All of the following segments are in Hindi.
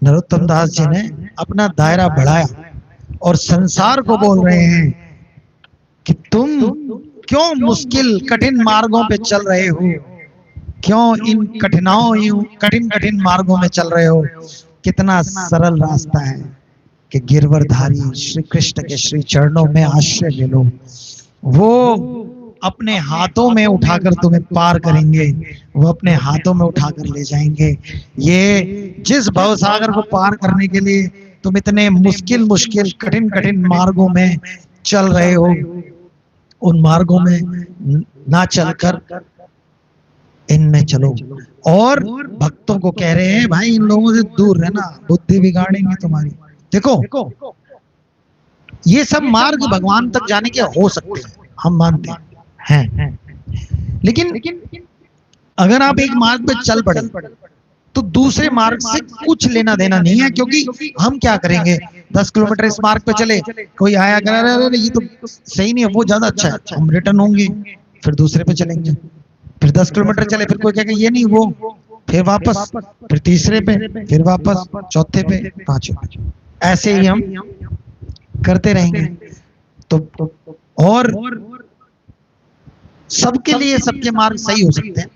नरोत्तम दास जी ने अपना दायरा बढ़ाया और संसार को बोल रहे हैं कि तुम क्यों मुश्किल कठिन मार्गों पे चल रहे हो, क्यों इन कठिन कठिन मार्गों में चल रहे हो। कितना सरल रास्ता है कि गिरवरधारी श्री कृष्ण के श्री चरणों में आश्रय ले लो, वो अपने हाथों में उठाकर तुम्हें पार करेंगे, वो अपने हाथों में उठाकर ले जाएंगे। ये जिस भवसागर को पार करने के लिए तुम इतने मुश्किल मुश्किल कठिन कठिन मार्गों में चल रहे हो, उन मार्गों में ना चलकर इनमें चलो। और भक्तों को कह रहे हैं भाई इन लोगों से दूर रहना, बुद्धि बिगाड़ेंगे तुम्हारी। देखो ये सब मार्ग भगवान तक जाने के हो सकते हैं, हम मानते हैं, लेकिन अगर आप एक मार्ग पे चल पड़े तो दूसरे मार्ग से कुछ लेना देना नहीं है। क्योंकि हम क्या करेंगे, 10 किलोमीटर इस मार्ग पे चले, कोई आया कह रहा है ये तो सही नहीं है, वो ज्यादा अच्छा है, हम रिटर्न होंगे, फिर दूसरे पे चलेंगे, फिर 10 किलोमीटर चले, फिर कोई कहेगा ये नहीं वो, फिर वापस, फिर तीसरे पे, फिर वापस, चौथे पे, पांचवें पे, ऐसे ही हम करते रहेंगे। तो और सबके लिए सबके मार्ग सही हो सकते हैं।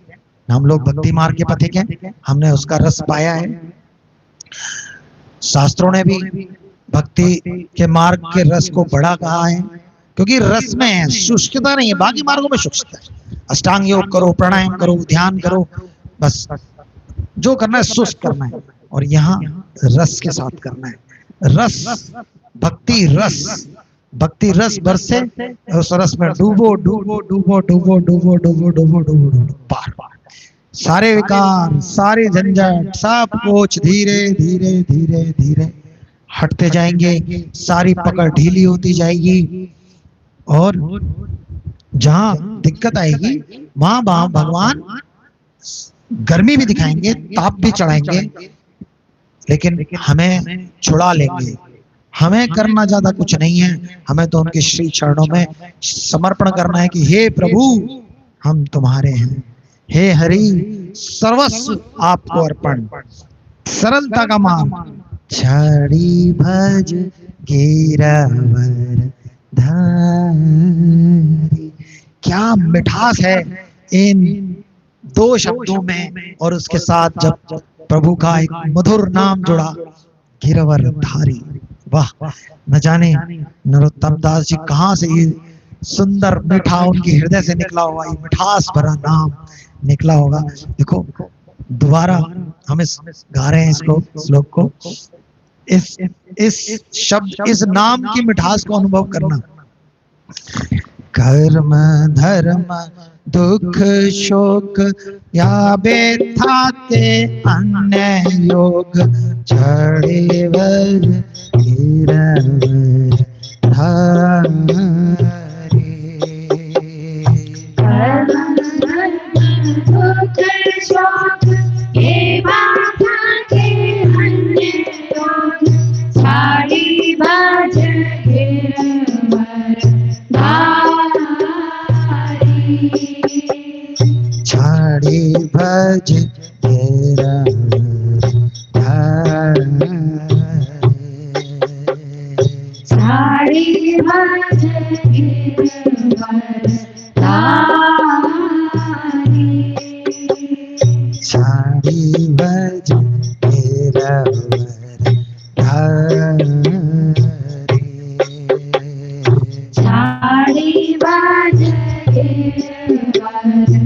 हम लोग भक्ति मार्ग के पथिक हैं, हमने उसका रस पाया है। शास्त्रों ने भी भक्ति के मार्ग के रस को बड़ा कहा है, क्योंकि रस में है, शुष्कता नहीं है। बाकी मार्गों में शुष्कता है। अष्टांग योग करो, प्राणायाम करो, ध्यान करो, बस जो करना है शुष्क करना है, और यहाँ रस के साथ करना है। रस, भक्ति रस, भक्ति रस बरसे, उस रस में डूबो डूबो डूबो डूबो डूबो डूबो डूबो डूबो पार, सारे विकार, सारे झंझट, सब कुछ धीरे धीरे धीरे धीरे हटते जाएंगे, सारी पकड़ ढीली होती जाएगी। और जहां दिक्कत आएगी वहां भगवान गर्मी भी दिखाएंगे, ताप भी चढ़ाएंगे, लेकिन हमें छुड़ा लेंगे। हमें करना ज्यादा कुछ नहीं है, हमें तो उनके श्री चरणों में समर्पण करना है कि हे प्रभु हम तुम्हारे हैं, हे हरि सर्वस्व आपको अर्पण। सरलता का मार्ग, छड़ी भज गिरवर धारी। क्या मिठास है इन दो शब्दों में, और उसके साथ जब प्रभु का एक मधुर नाम जुड़ा, गिरवर धारी। वाह, न जाने नरोत्तम दास जी कहाँ से ये सुंदर मीठा उनके हृदय से निकला हुआ ये मिठास भरा नाम निकला होगा। देखो दोबारा हम इस गा रहे हैं इसको, श्लोक को, इस शब्द, इस नाम की मिठास को अनुभव करना। कर्म धर्म दुख शोक या व्यथा के अन्य योग, छड़े वर गिरवर धारी। दुख शोक ये व्यथा के अन्य योग, छड़ी भज गिरवर धारी। छड़ी भज गिरवर धारी, छड़ी भज गिरवर धारी। छड़ी भज गिरवर धारी, छड़ी भज गिरवर धारी। छड़ी भज गिरवर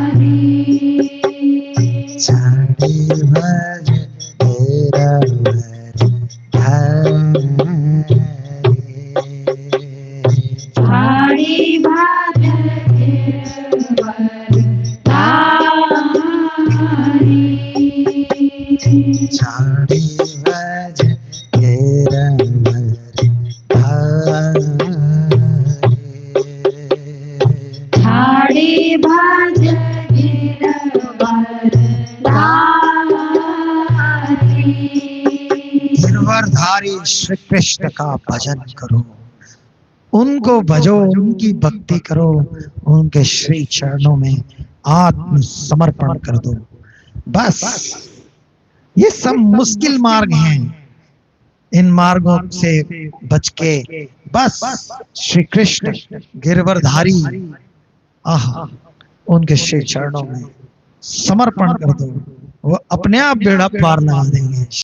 धारी, छड़ी भज गिरवर धारी। छड़ी भज गिरवर धारी, छड़ी भज गिरवर धारी। गिरवरधारी श्री कृष्ण का भजन करो, उनको भजो, उनकी भक्ति करो, उनके श्री चरणों में आत्म समर्पण कर दो। बस ये सब मुश्किल मार्ग हैं। इन मार्गों से बच के बस श्री कृष्ण गिरवरधारी आहा उनके श्री चरणों में समर्पण कर दो, वो अपने आप बेड़ा पार लगा देंगे।